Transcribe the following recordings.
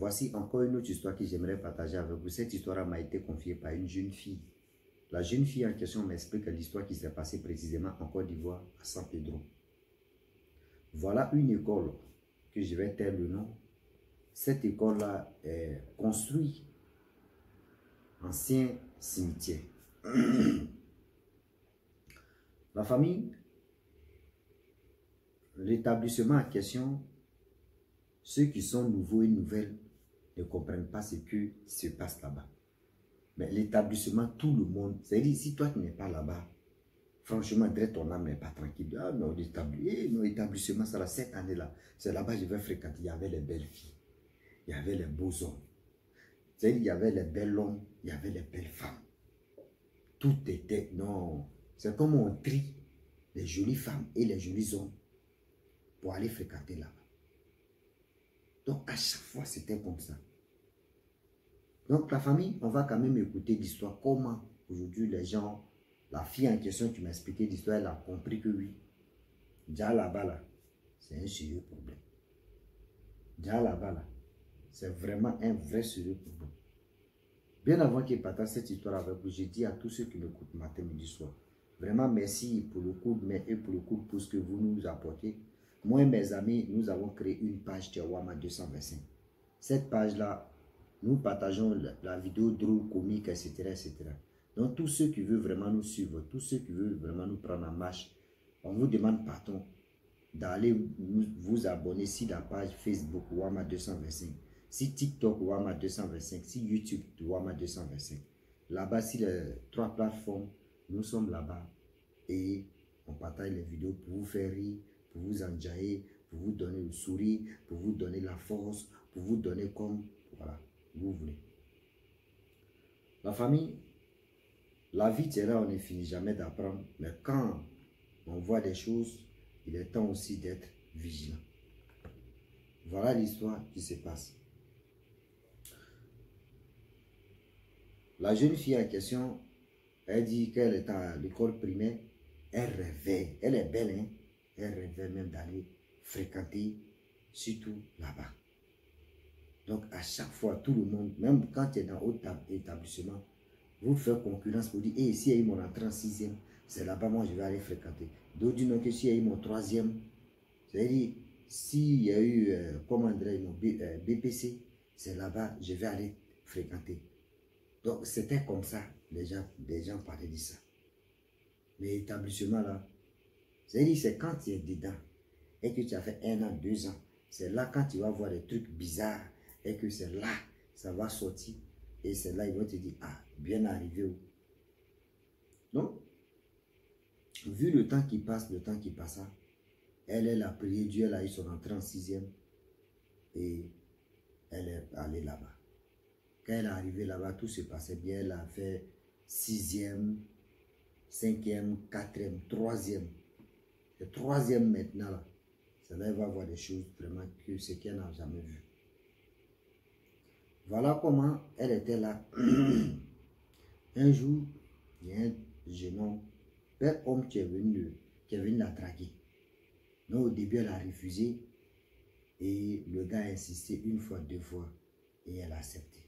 voici encore une autre histoire que j'aimerais partager avec vous. Cette histoire m'a été confiée par une jeune fille. La jeune fille en question m'explique l'histoire qui s'est passée précisément en Côte d'Ivoire, à San Pedro. Voilà une école que je vais taire le nom. Cette école-là est construite ancien cimetière. La famille, l'établissement en question, ceux qui sont nouveaux et nouvelles ne comprennent pas ce qui se passe là-bas. Mais l'établissement, tout le monde, c'est-à-dire si toi tu n'es pas là-bas, franchement, ton âme n'est pas tranquille. Ah non, l'établissement, ça là, cette année-là, c'est là-bas que je vais fréquenter. Il y avait les belles filles, il y avait les beaux hommes. C'est-à-dire il y avait les belles hommes, il y avait les belles femmes. Tout était, non, c'est comme on trie les jolies femmes et les jolis hommes pour aller fréquenter là-bas. Donc à chaque fois, c'était comme ça. Donc la famille, on va quand même écouter l'histoire. Comment aujourd'hui les gens, la fille en question qui m'a expliqué l'histoire, elle a compris que oui, déjà là-bas, là, c'est un sérieux problème. Déjà là-bas, là, c'est vraiment un vrai sérieux problème. Bien avant qu'il partage cette histoire avec vous, j'ai dit à tous ceux qui m'écoutent matin, midi, soir, vraiment merci pour le coup de main et pour le coup de pouce que vous nous apportez. Moi et mes amis, nous avons créé une page Tiawama 225. Cette page-là, nous partageons la vidéo drôle, comique, etc., etc. Donc, tous ceux qui veulent vraiment nous suivre, tous ceux qui veulent vraiment nous prendre en marche, on vous demande, pardon, d'aller vous abonner sur la page Facebook Wama 225, si TikTok Wama 225, si YouTube Wama 225. Là-bas, sur les 3 plateformes, nous sommes là-bas et on partage les vidéos pour vous faire rire, pour vous enjailler, pour vous donner le sourire, pour vous donner la force, pour vous donner comme, voilà, vous voulez. La famille, la vie, c'est là, on ne finit jamais d'apprendre, mais quand on voit des choses, il est temps aussi d'être vigilant. Voilà l'histoire qui se passe. La jeune fille en question, elle dit qu'elle est à l'école primaire, elle rêvait, elle est belle, hein? Elle rêvait même d'aller fréquenter, surtout là-bas. Donc à chaque fois, tout le monde, même quand tu es dans un établissement, vous faites concurrence pour dire, et si il y a eu mon entrée en 6e, c'est là-bas, moi je vais aller fréquenter. D'autres disent non, que s'il y a eu mon 3e, c'est-à-dire, s'il y a eu, comment dirais mon BPC, c'est là-bas, je vais aller fréquenter. Donc c'était comme ça, les gens parlaient de ça. Mais l'établissement là, c'est-à-dire, c'est quand tu es dedans, et que tu as fait 1 an, 2 ans, c'est là quand tu vas voir des trucs bizarres, et que c'est là, ça va sortir, et c'est là, ils vont te dire, ah, bien arrivé. Donc, vu le temps qui passe, elle a prié Dieu, elle a eu son entrée en 6e, et elle est allée là-bas. Quand elle est arrivée là-bas, tout se passait bien, elle a fait 6e, 5e, 4e, 3e. Le 3e maintenant, là, c'est là qu'elle va voir des choses vraiment que ce qu'elle n'a jamais vu. Voilà comment elle était là. Un jour, il y a un jeune homme, un homme qui est venu la draguer. Mais au début, elle a refusé et le gars a insisté 1 fois, 2 fois et elle a accepté.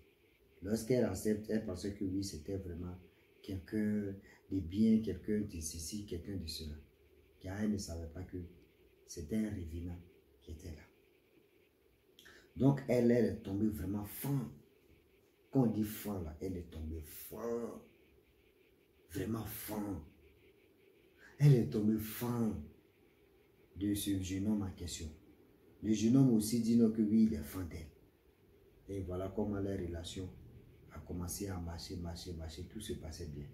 Lorsqu'elle accepte, elle pensait que oui, c'était vraiment quelqu'un de bien, quelqu'un de ceci, quelqu'un de cela. Car elle ne savait pas que c'était un revenant qui était là. Donc elle est tombée vraiment fin. Quand on dit fin là, elle est tombée fin. Vraiment fin. Elle est tombée fin de ce jeune homme en question. Le jeune homme aussi dit non que oui, il est fan d'elle. Et voilà comment leur relation a commencé à marcher, tout se passait bien.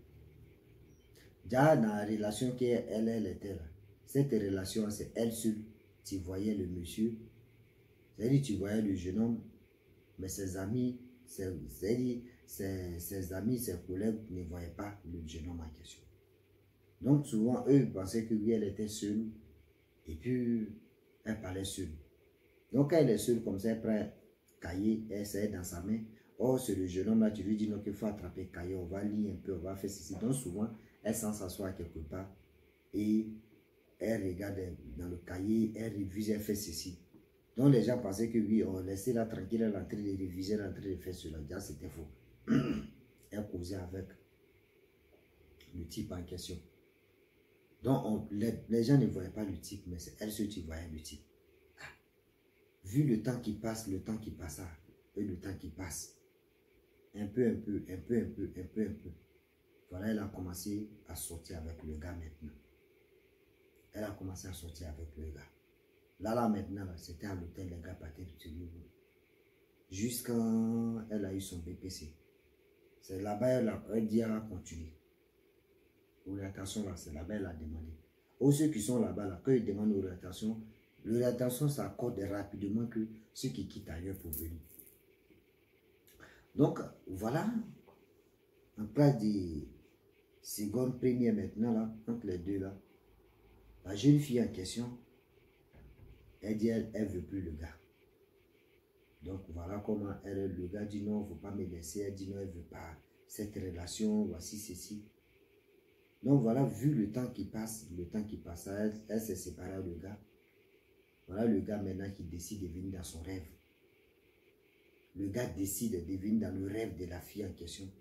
Déjà dans la relation qu'elle était là, cette relation c'est elle seule, tu voyais le monsieur, c'est-à-dire tu voyais le jeune homme, mais ses amis, ses amis, ses collègues ne voyaient pas le jeune homme en question. Donc souvent eux pensaient que oui, elle était seule et puis elle parlait seule. Donc quand elle est seule comme ça, elle prend un cahier, elle essaie dans sa main. Oh, c'est le jeune homme là, tu lui dis non qu'il faut attraper le cahier, on va lire un peu, on va faire ceci. Donc souvent, elle s'en s'assoit quelque part et elle regarde dans le cahier, elle révise, elle fait ceci. Donc les gens pensaient que oui, on laissait la tranquille, elle est en train de réviser, elle est en train de faire cela. Déjà, c'était faux. Elle causait avec le type en question. Donc les gens ne voyaient pas le type, mais c'est elle seule qui voyait le type. Ah, vu le temps qui passe, le temps qui passa, et le temps qui passe, un peu, voilà, elle a commencé à sortir avec le gars maintenant. Elle a commencé à sortir avec le gars. Là, maintenant, c'était à l'hôtel, les gars partaient de chez nous. Jusqu'à elle a eu son BPC. C'est là-bas, elle dit qu'elle a continué. L'orientation, là, c'est là-bas, elle a demandé. Aux ceux qui sont là-bas, là, quand ils demandent l'orientation s'accorde rapidement que ceux qui quittent ailleurs pour venir. Donc, voilà, en place de seconde, première maintenant, là, entre les deux, là, la jeune fille en question, elle dit elle ne veut plus le gars. Donc, voilà comment le gars dit non, il ne faut pas me laisser. Elle dit non, elle ne veut pas cette relation, voici ceci. Donc, voilà, vu le temps qui passe, elle s'est séparée du gars. Voilà le gars maintenant qui décide de venir dans son rêve. Le gars décide de venir dans le rêve de la fille en question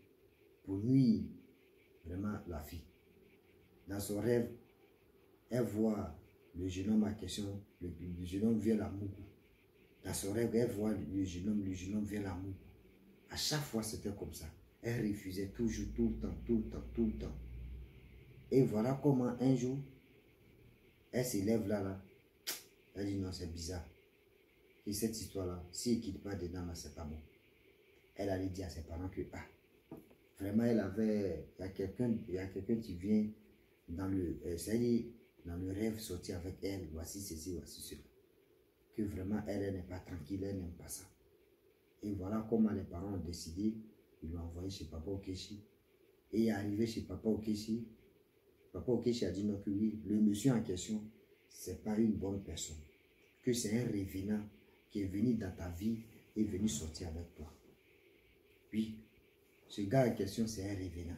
pour nuire vraiment la fille. Dans son rêve, elle voit le jeune homme en question, le jeune homme vient la Mougou. Dans son rêve, elle voit le jeune homme vient la Mougou. À chaque fois, c'était comme ça. Elle refusait toujours, tout le temps. Et voilà comment un jour, elle s'élève là. Elle dit non, c'est bizarre. Et cette histoire-là, si elle ne quitte pas dedans, c'est pas bon. Elle allait dire à ses parents que, vraiment, il y a quelqu'un qui vient dans dans le rêve sortir avec elle, voici ceci, voici cela. Que vraiment, elle n'est pas tranquille, elle n'aime pas ça. Et voilà comment les parents ont décidé, ils l'ont envoyé chez Papa Okechi. Et il est arrivé chez Papa Okechi. Papa Okechi a dit non, que oui, le monsieur en question, c'est pas une bonne personne. Que c'est un revenant qui est venu dans ta vie et est venu sortir avec toi. Oui, ce gars en question, c'est un revenant.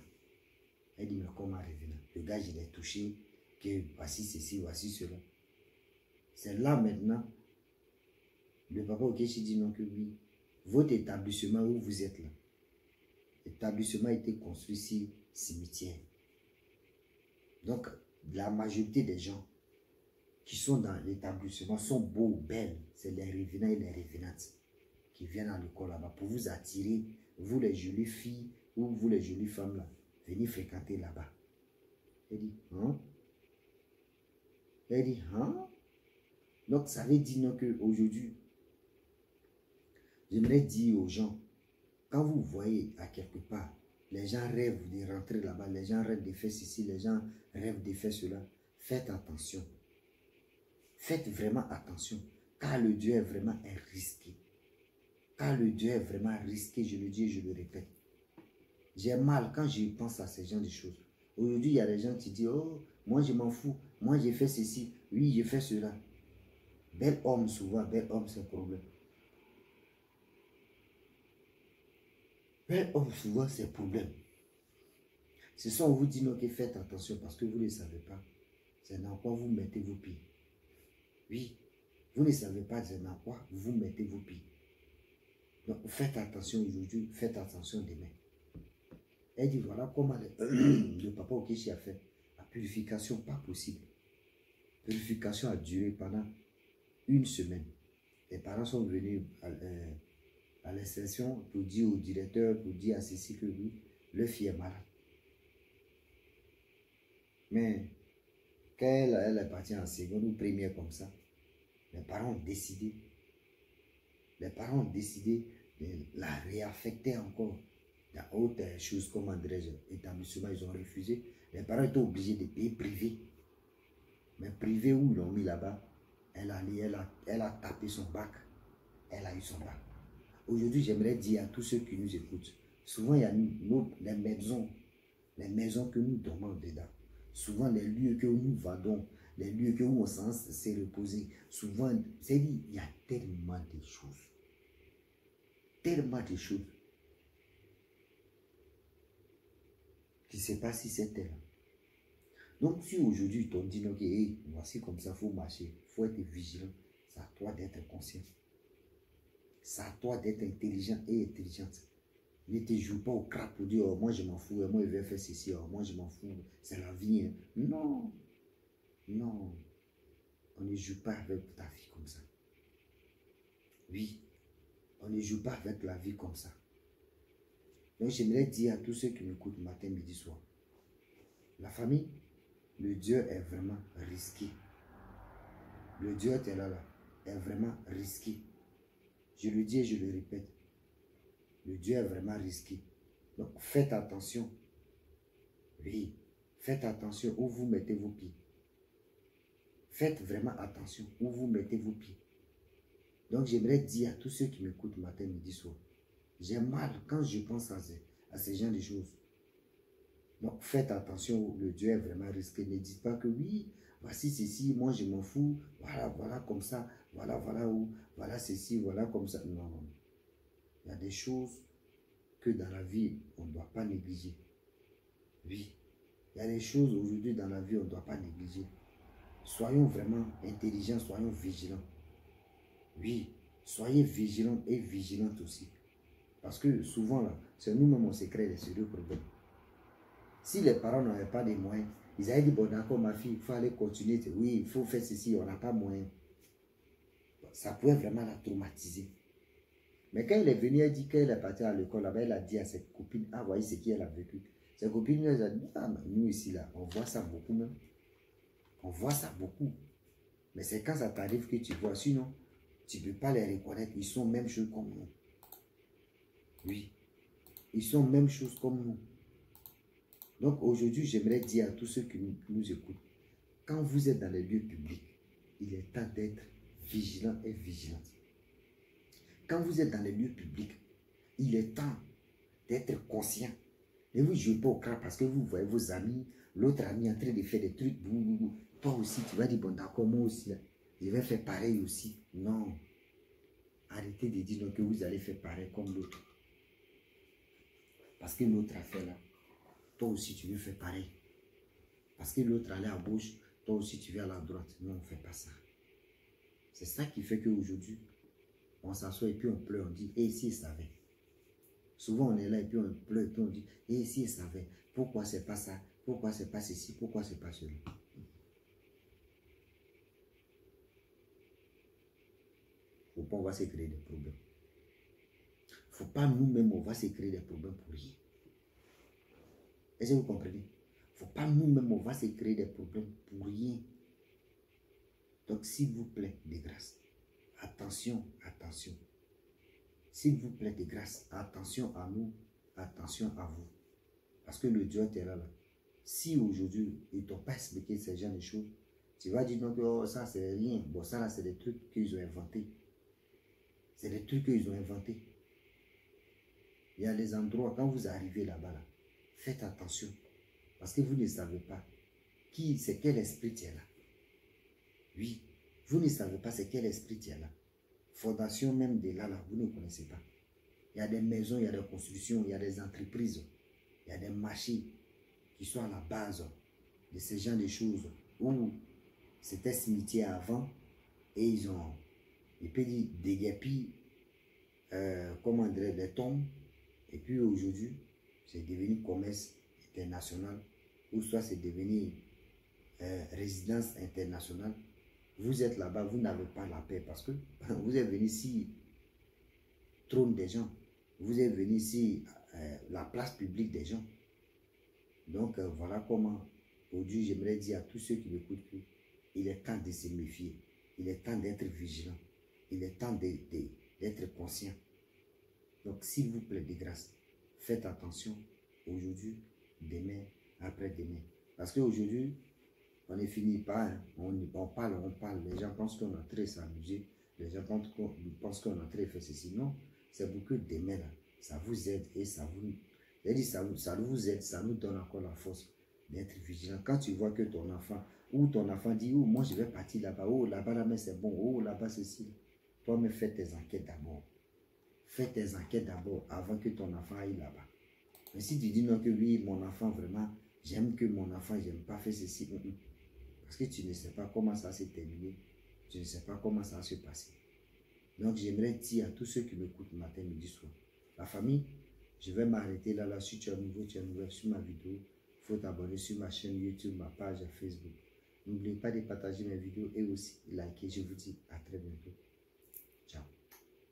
Elle dit, mais comment un revenant? Le gars, je l'ai touché, que voici ceci, voici cela. C'est là maintenant, le Papa Okechi dit non, que oui, votre établissement où vous êtes là, l'établissement a été construit sur cimetière. Donc, la majorité des gens qui sont dans l'établissement sont beaux, belles. C'est les revenants et les revenantes qui viennent à l'école là-bas pour vous attirer, vous les jolies filles ou vous les jolies femmes là, venez fréquenter là-bas. Elle dit, hein? Elle dit, hein? Donc, ça veut dire non qu'aujourd'hui, j'aimerais dire aux gens, quand vous voyez à quelque part, les gens rêvent de rentrer là-bas, les gens rêvent de faire ceci, les gens rêvent de faire cela, faites attention. Faites vraiment attention, car le Dieu est vraiment risqué. Car le Dieu est vraiment risqué, je le dis et je le répète. J'ai mal quand je pense à ces gens de choses. Aujourd'hui, il y a des gens qui disent, oh, moi je m'en fous, moi j'ai fait ceci, oui, j'ai fait cela. Bel homme, souvent, bel homme, c'est un problème. Bel homme, souvent, c'est un problème. C'est ça, on vous dit, non, que faites attention parce que vous ne savez pas. C'est dans quoi vous mettez vos pieds. Oui, vous ne savez pas dans quoi vous mettez vos pieds. Donc, faites attention aujourd'hui, faites attention demain. Elle dit, voilà comment le Papa Okechi a fait. La purification, pas possible. La purification a duré pendant une semaine. Les parents sont venus à l'extension pour dire au directeur, pour dire à Cécile que oui, leur fille est malade. Mais quand elle est partie en seconde ou première comme ça, les parents ont décidé de la réaffecter encore dans autre chose comme établissement, ils ont refusé. Les parents étaient obligés de payer privé. Mais privé où ils l'ont mis là-bas, elle a tapé son bac. Elle a eu son bac. Aujourd'hui, j'aimerais dire à tous ceux qui nous écoutent, souvent il y a les maisons que nous dormons dedans. Souvent les lieux que nous vadons, les lieux que où on s'est reposé. Souvent, c'est dit, il y a tellement de choses. Tellement de choses. Je ne sais pas si c'est tel. Donc, si aujourd'hui, on dit, ok, hey, voici comme ça, il faut marcher, il faut être vigilant. C'est à toi d'être conscient. C'est à toi d'être intelligent et intelligente. Ne te joue pas au crap pour dire, oh, moi je m'en fous, moi je vais faire ceci, oh, moi je m'en fous, c'est la vie. Hein. Non, non, on ne joue pas avec ta vie comme ça. Oui, on ne joue pas avec la vie comme ça. Donc j'aimerais dire à tous ceux qui m'écoutent matin, midi, soir, la famille, le Dieu est vraiment risqué. Le Dieu est là, est vraiment risqué. Je le dis et je le répète. Le Dieu est vraiment risqué. Donc faites attention. Oui, faites attention où vous mettez vos pieds. Faites vraiment attention où vous mettez vos pieds. Donc j'aimerais dire à tous ceux qui m'écoutent matin, midi, soir, j'ai mal quand je pense à ces gens de choses. Donc faites attention, le Dieu est vraiment risqué. Ne dites pas que oui, voici ceci, moi je m'en fous, voilà comme ça, voilà ceci, voilà comme ça. Non, non. Il y a des choses que dans la vie, on ne doit pas négliger. Oui, il y a des choses aujourd'hui dans la vie, on ne doit pas négliger. Soyons vraiment intelligents, soyons vigilants. Oui, soyez vigilants et vigilantes aussi. Parce que souvent, là, c'est nous-mêmes, on se crée des sérieux problèmes. Si les parents n'avaient pas de moyens, ils avaient dit, bon d'accord ma fille, il faut aller continuer. Oui, il faut faire ceci, on n'a pas moyen. Ça pouvait vraiment la traumatiser. Mais quand il est venu, elle dit qu'elle est partie à l'école, là-bas, elle a dit à ses copines, ah, voyez ce qu'elle a vécu. Ses copines, elles ont dit, ah, nous ici, là, on voit ça beaucoup même. On voit ça beaucoup. Mais c'est quand ça t'arrive que tu vois. Sinon, tu ne peux pas les reconnaître. Ils sont même choses comme nous. Oui. Ils sont même choses comme nous. Donc aujourd'hui, j'aimerais dire à tous ceux qui nous écoutent, quand vous êtes dans les lieux publics, il est temps d'être vigilant et vigilante. Quand vous êtes dans les lieux publics, il est temps d'être conscient. Ne vous jouez pas au crâne parce que vous voyez vos amis, l'autre ami en train de faire des trucs. Toi aussi, tu vas dire, bon d'accord, moi aussi, je vais faire pareil aussi. Non. Arrêtez de dire donc que vous allez faire pareil comme l'autre. Parce que l'autre a fait là. Toi aussi, tu veux faire pareil. Parce que l'autre allait à gauche, toi aussi, tu vas à la droite. Non, on ne fait pas ça. C'est ça qui fait qu'aujourd'hui, on s'assoit et puis on pleure, on dit, et si il savait. Souvent, on est là et puis on pleure et puis on dit, et si il savait, pourquoi c'est pas ça, pourquoi c'est pas ceci, pourquoi c'est pas cela. Faut pas, on va se créer des problèmes. Faut pas nous-mêmes, on va se créer des problèmes pour rien. Est-ce que vous comprenez? Faut pas nous-mêmes, on va se créer des problèmes pour rien. Donc, s'il vous plaît, de grâce, attention, attention. S'il vous plaît, de grâce, attention à nous, attention à vous. Parce que le Dieu est là. Si aujourd'hui, ils ne t'ont pas expliqué ces genre de choses, tu vas dire non, que oh, ça c'est rien. Bon, ça là, c'est des trucs qu'ils ont inventés. C'est des trucs qu'ils ont inventés. Il y a des endroits, quand vous arrivez là-bas, là, faites attention. Parce que vous ne savez pas qui, c'est quel esprit qui est là. Oui, vous ne savez pas c'est quel esprit qui est là. Fondation même de là, vous ne connaissez pas. Il y a des maisons, il y a des constructions, il y a des entreprises, il y a des marchés qui sont à la base de ces genre de choses où c'était cimetière avant et ils ont, ils peuvent dire, déguerpi, comment dire, des tombes. Et puis aujourd'hui, c'est devenu commerce international ou soit c'est devenu résidence internationale. Vous êtes là-bas, vous n'avez pas la paix parce que vous êtes venu ici, trône des gens. Vous êtes venu ici, la place publique des gens. Donc, voilà comment, aujourd'hui, j'aimerais dire à tous ceux qui m'écoutent qu'il est temps de se méfier. Il est temps d'être vigilant. Il est temps d'être conscient. Donc, s'il vous plaît, de grâce, faites attention aujourd'hui, demain, après-demain. Parce qu'aujourd'hui, on ne finit pas, hein. On parle, les gens pensent qu'on a très s'amuser, les gens pensent qu'on a très fait ceci. Non, c'est beaucoup demain là, ça vous aide et ça vous aide, ça nous donne encore la force d'être vigilant. Quand tu vois que ton enfant dit, oh, moi je vais partir là-bas, oh là-bas, là, mais c'est bon, oh là-bas, ceci. Toi, mais fais tes enquêtes d'abord. Fais tes enquêtes d'abord avant que ton enfant aille là-bas. Mais si tu dis non, que oui, mon enfant vraiment, j'aime que mon enfant, j'aime pas faire ceci. Parce que tu ne sais pas comment ça s'est terminé. Je ne sais pas comment ça va se passer. Donc, j'aimerais dire à tous ceux qui m'écoutent matin, midi, soir. La famille, je vais m'arrêter là. Si tu es nouveau, sur ma vidéo. Il faut t'abonner sur ma chaîne YouTube, ma page Facebook. N'oubliez pas de partager mes vidéos et aussi liker. Je vous dis à très bientôt. Ciao.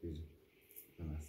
Bisous. Namaste.